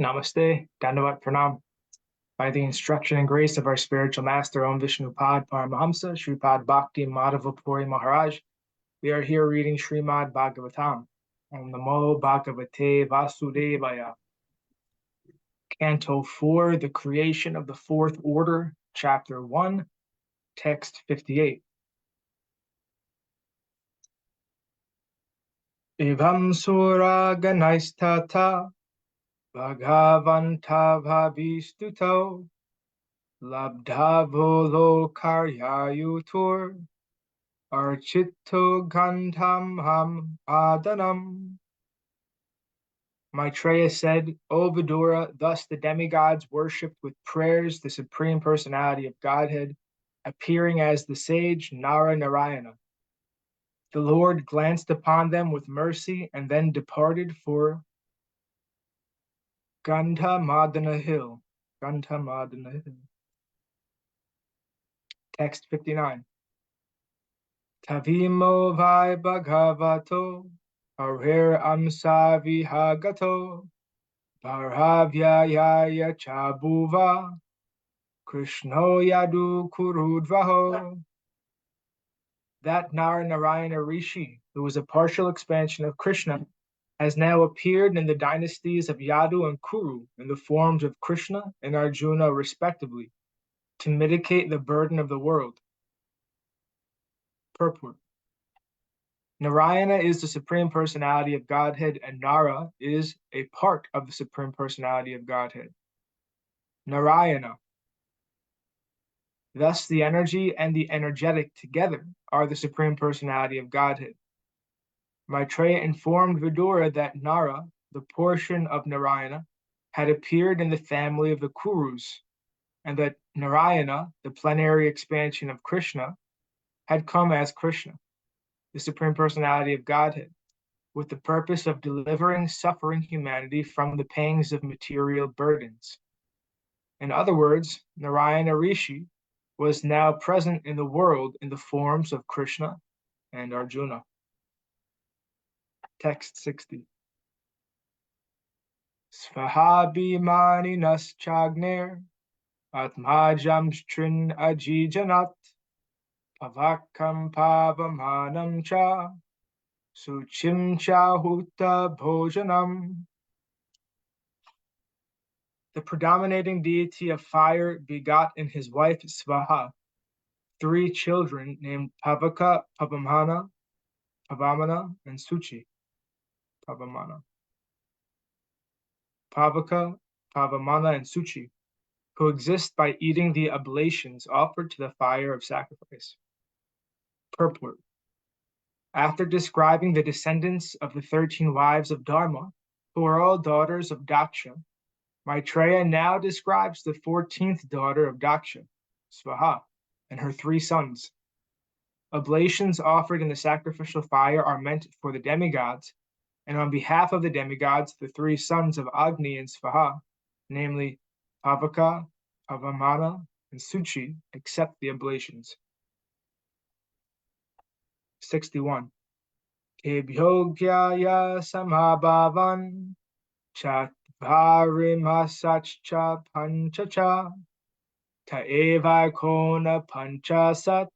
Namaste, Dandavat Pranam. By the instruction and grace of our spiritual master, Om Vishnupad Paramahamsa, Sripad Bhakti Madhava Puri Maharaj, we are here reading Srimad Bhagavatam. Om Namo Bhagavate Vasudevaya. Canto 4, The Creation of the Fourth Order, Chapter 1, Text 58. Evam Sura Ganaistata Bhagavanta Bhavistuto Labdhavo Karyayutur Archito Gandham Ham Adanam. Maitreya said, O Vidura, thus the demigods worshipped with prayers the Supreme Personality of Godhead, appearing as the sage Nara Narayana. The Lord glanced upon them with mercy and then departed for Gandhamadana Hill. Gandhamadana Hill. Text 59. Tavimo vai bhagavato, Hare amsa vihagato, Bharhavyaya chabuva, Krishno yadu kurudvaho. That Narayana Rishi, who was a partial expansion of Krishna, has now appeared in the dynasties of Yadu and Kuru in the forms of Krishna and Arjuna respectively, to mitigate the burden of the world. Purport. Narayana is the Supreme Personality of Godhead, and Nara is a part of the Supreme Personality of Godhead. Narayana. Thus, the energy and the energetic together are the Supreme Personality of Godhead. Maitreya informed Vidura that Nara, the portion of Narayana, had appeared in the family of the Kurus, and that Narayana, the plenary expansion of Krishna, had come as Krishna, the Supreme Personality of Godhead, with the purpose of delivering suffering humanity from the pangs of material burdens. In other words, Narayana Rishi was now present in the world in the forms of Krishna and Arjuna. Text 60. Svahabhimani naschagner atmajam strin ajijanat pavakam pavamanam cha suchim cha huta bhojanam. The predominating deity of fire begot in his wife Svaha 3 children named Pavaka, Pavamana, Pavamana, and Suchi. Pavamana. Pavaka, Pavamana, and Suchi, who exist by eating the oblations offered to the fire of sacrifice. Purport. After describing the descendants of the 13 wives of Dharma, who are all daughters of Daksha, Maitreya now describes the 14th daughter of Daksha, Svaha, and her 3 sons. Oblations offered in the sacrificial fire are meant for the demigods, and on behalf of the demigods, the 3 sons of Agni and Svaha, namely Pavaka, Pavamana, and Suchi, accept the oblations. 61. Kebhyogyaya samabhavan chatvarimasachcha panchacha taeva kona panchasat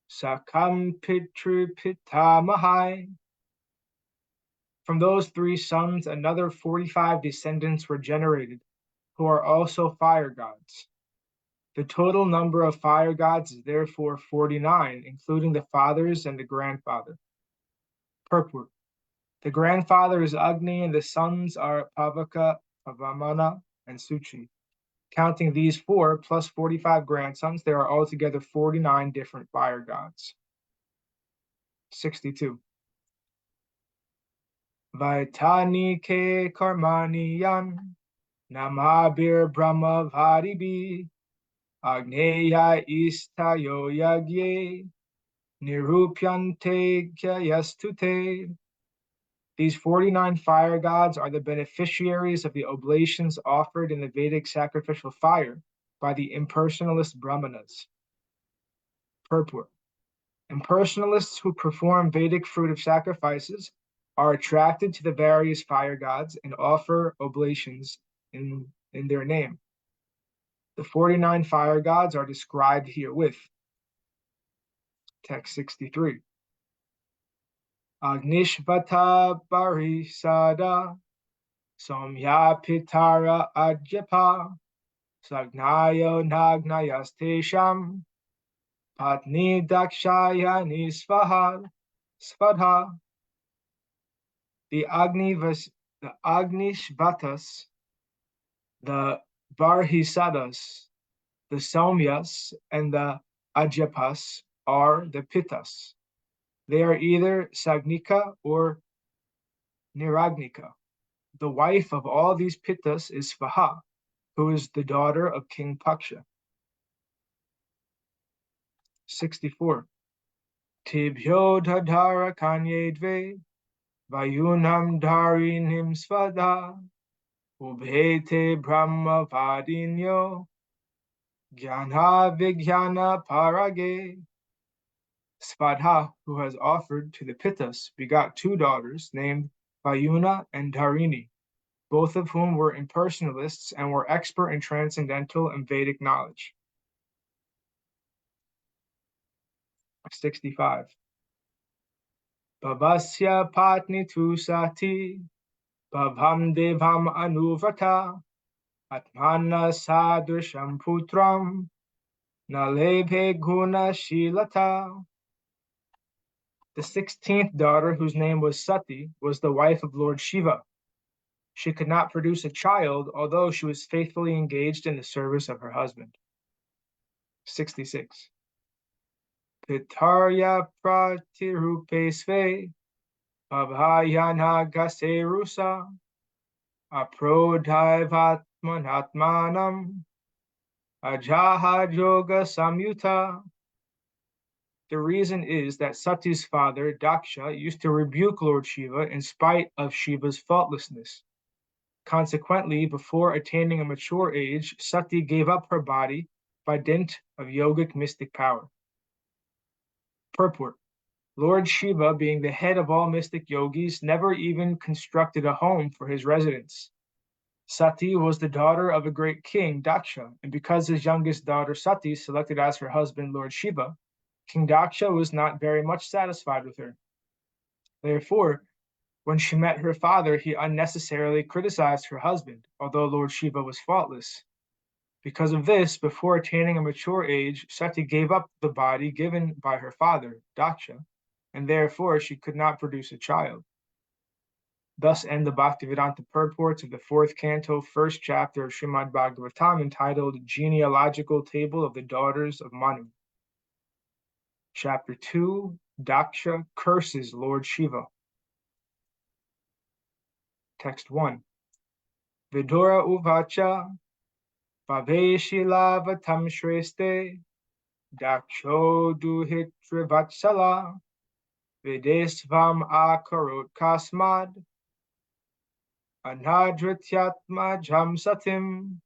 sakam pitru pitamahai. From those 3 sons, another 45 descendants were generated, who are also fire gods. The total number of fire gods is therefore 49, including the fathers and the grandfather. Purport. The grandfather is Agni, and the sons are Pavaka, Pavamana, and Suchi. Counting these 4 plus 45 grandsons, there are altogether 49 different fire gods. 62. Vaitani ke karmani yan namabir brahma varibi agneya istayo yagye nirupyante kyayastute. These 49 fire gods are the beneficiaries of the oblations offered in the Vedic sacrificial fire by the impersonalist Brahmanas. Purport. Impersonalists who perform Vedic fruitive sacrifices are attracted to the various fire gods and offer oblations in their name. The 49 fire gods are described herewith. Text 63. Agnishvata Parisada Somya Pitara Ajapa Sagnayo Nagnayastesham Patni Dakshayani Svadha. The Agnishvatas, the Barhisadas, the Somyas, and the Ajapas are the Pittas. They are either Sagnika or Niragnika. The wife of all these Pittas is Svaha, who is the daughter of King Paksha. 64. Tibhyo Dadhara Kanyedve Vayunam Dharinim Svada Ubhete Brahma Vadinyo Jnana Vijnana Parage. Svadha, who has offered to the Pittas, begot 2 daughters named Vayuna and Dharini, both of whom were impersonalists and were expert in transcendental and Vedic knowledge. 65. Bhavasya Patni Tu Sati Bhavam Devam Anuvrata Atmana Sadrisham Putram Nalebhe Guna Shilata. The 16th daughter, whose name was Sati, was the wife of Lord Shiva. She could not produce a child, although she was faithfully engaged in the service of her husband. 66. Pitarya Pratirupe Sve Abhayana Gaserusa Aprodhaivatmanatmanam Ajaha Yoga Samyuta. The reason is that Sati's father, Daksha, used to rebuke Lord Shiva in spite of Shiva's faultlessness. Consequently, before attaining a mature age, Sati gave up her body by dint of yogic mystic power. Purport. Lord Shiva, being the head of all mystic yogis, never even constructed a home for his residence. Sati was the daughter of a great king, Daksha, and because his youngest daughter Sati selected as her husband Lord Shiva, King Daksha was not very much satisfied with her. Therefore, when she met her father, he unnecessarily criticized her husband, although Lord Shiva was faultless. Because of this, before attaining a mature age, Sati gave up the body given by her father, Daksha, and therefore she could not produce a child. Thus end the Bhaktivedanta purports of the 4th canto, 1st chapter of Srimad Bhagavatam, entitled Genealogical Table of the Daughters of Manu. Chapter 2, Daksha curses Lord Shiva. Text 1. Vidura uvacha Bhaveshilavatam shreste Daksho duhitrivatsala Videsvam akarot kasmad Anadrityatma jamsatim.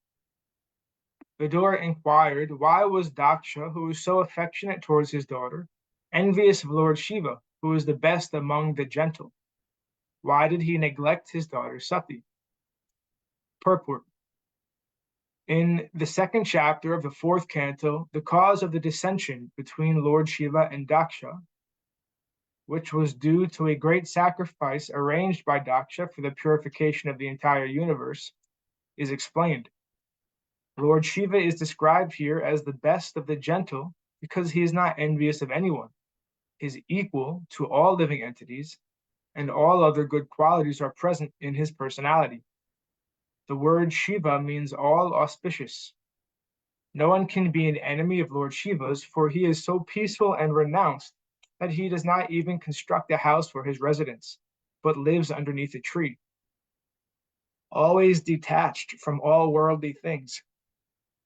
Vidura inquired, why was Daksha, who was so affectionate towards his daughter, envious of Lord Shiva, who is the best among the gentle? Why did he neglect his daughter Sati? Purport. In the 2nd chapter of the 4th canto, the cause of the dissension between Lord Shiva and Daksha, which was due to a great sacrifice arranged by Daksha for the purification of the entire universe, is explained. Lord Shiva is described here as the best of the gentle because he is not envious of anyone, is equal to all living entities, and all other good qualities are present in his personality. The word Shiva means all auspicious. No one can be an enemy of Lord Shiva's, for he is so peaceful and renounced that he does not even construct a house for his residence, but lives underneath a tree. Always detached from all worldly things,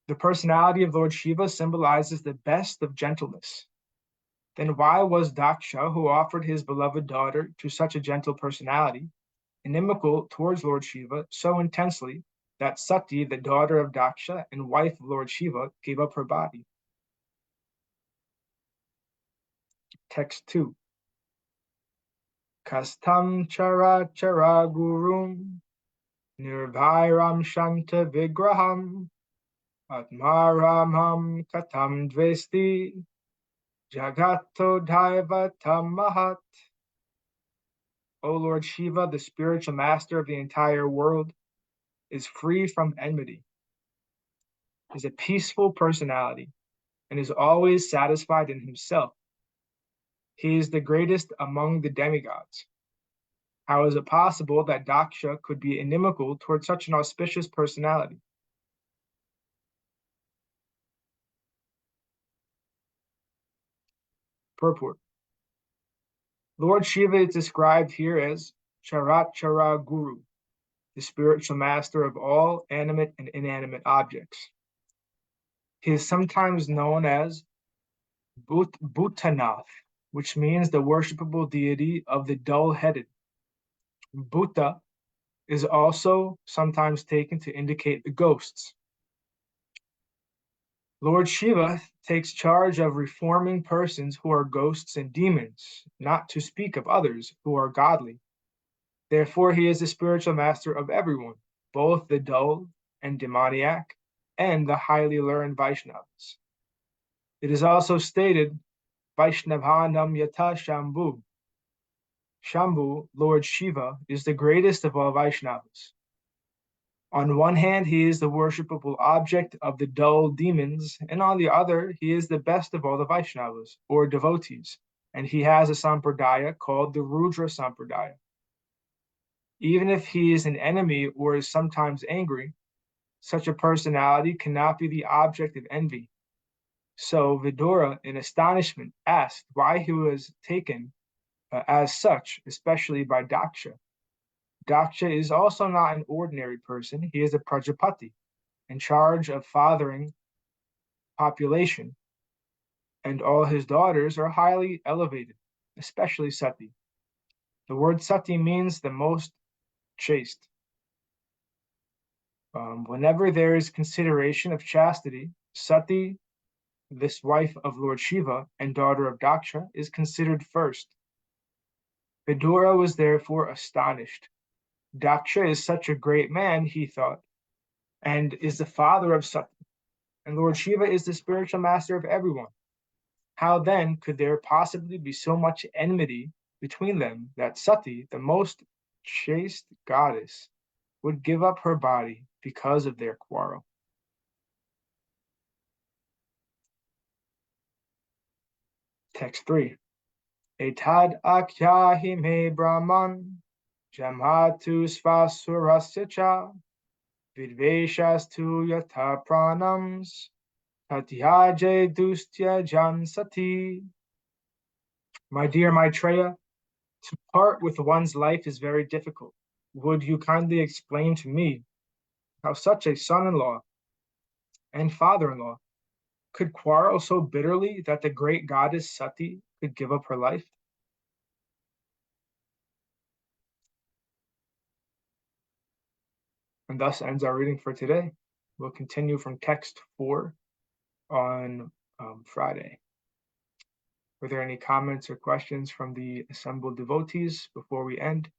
the personality of Lord Shiva symbolizes the best of gentleness. Then why was Daksha, who offered his beloved daughter to such a gentle personality, inimical towards Lord Shiva so intensely that Sati, the daughter of Daksha and wife of Lord Shiva, gave up her body? Text 2. Kastam chara chara gurum Nirvairam Shanta Vigraham Atmaramham Katam Dvesti Jagato Daivatam Mahat. O Lord Shiva, the spiritual master of the entire world, is free from enmity, is a peaceful personality, and is always satisfied in himself. He is the greatest among the demigods. How is it possible that Daksha could be inimical towards such an auspicious personality? Purport. Lord Shiva is described here as Charachara Guru, the spiritual master of all animate and inanimate objects. He is sometimes known as Bhutanath, which means the worshipable deity of the dull-headed. Bhuta is also sometimes taken to indicate the ghosts. Lord Shiva takes charge of reforming persons who are ghosts and demons, not to speak of others who are godly. Therefore, he is the spiritual master of everyone, both the dull and demoniac, and the highly learned Vaishnavas. It is also stated, Vaishnavhanam yata Shambhu. Shambhu, Lord Shiva, is the greatest of all Vaishnavas. On one hand, he is the worshipable object of the dull demons, and on the other, he is the best of all the Vaishnavas, or devotees, and he has a sampradaya called the Rudra Sampradaya. Even if he is an enemy or is sometimes angry, such a personality cannot be the object of envy. So Vidura, in astonishment, asked why he was taken as such, especially by Daksha. Daksha is also not an ordinary person. He is a Prajapati, in charge of fathering population, and all his daughters are highly elevated, especially Sati. The word Sati means the most chaste. Whenever there is consideration of chastity, Sati, this wife of Lord Shiva and daughter of Daksha, is considered first. Vidura was therefore astonished. Daksha is such a great man, he thought, and is the father of Sati, and Lord Shiva is the spiritual master of everyone. How then could there possibly be so much enmity between them that Sati, the most chaste goddess, would give up her body because of their quarrel? Text 3. Etad akyahi me brahman jamhatu svasurasya cha vidveshastu yata pranams tatyaje dustya jan sati. My dear Maitreya, to part with one's life is very difficult. Would you kindly explain to me how such a son-in-law and father-in-law could quarrel so bitterly that the great goddess Sati could give up her life? And thus ends our reading for today. We'll continue from text 4 on Friday. Were there any comments or questions from the assembled devotees before we end?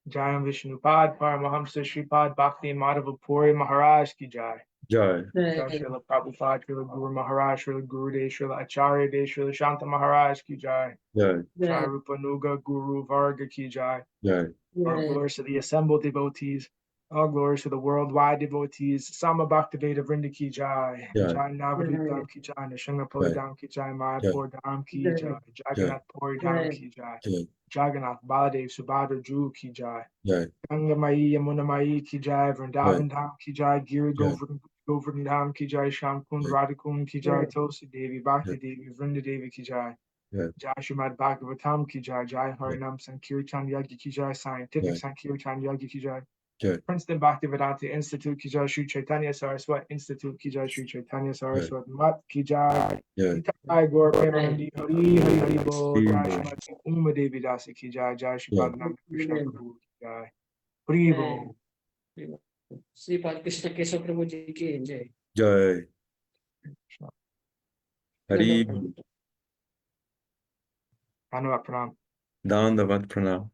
Jayam Vishnupad, Paramahamsa Sripad, Bhakti Madhava Puri Maharaj ki jai. Jai. Jai Srila Prabhupada, Srila Guru Maharaj, Srila Guru Dev, Srila Acharya Dev, Srila Shanta Maharaj ki jai. Jai. Jai Rupanuga Guru Varga ki jai. Jai. All glories to the assembled devotees. All glories to the worldwide devotees. Sama Bhaktivedanta Vrinda ki jai. Jai. Jai Navadvitam ki jai. Nishangapuri Dham ki jai. Mayapur Dham ki jai. Jagannath Puri Dham ki jai. Jai. Jagannath Baladev Subhadra Ju ki jai. Jai. Ganga Mai Yamuna Mai ki jai. Vrindavan Dham ki jai. Giri Govardhan Dham ki jai. Shamkund Radhakund ki jai. Tulsi Devi Bhakti Devi Vrinda Devi ki jai. Jai Srimad Bhagavatam ki jai. Jai Harinam Sankirtan Yagya ki jai. Scientific Sankirtan Yagya ki jai. Princeton Bhaktivedanta Institute ki jai. Sri Chaitanya Saraswat Institute ki jai. Sri Chaitanya Saraswat Mat ki jai. Jai Gaur Premanandi Hari Hari Hari Bol. Jai Srimati Uma Devi Dasi ki jai. Jai Sripad Krishna Prabhu ki jai. Hari Bol. Sripad Krishna Keshav Prabhu ji ki jai. Jai. Hari. Dhanyavad Pranam. Dandavat Pranam.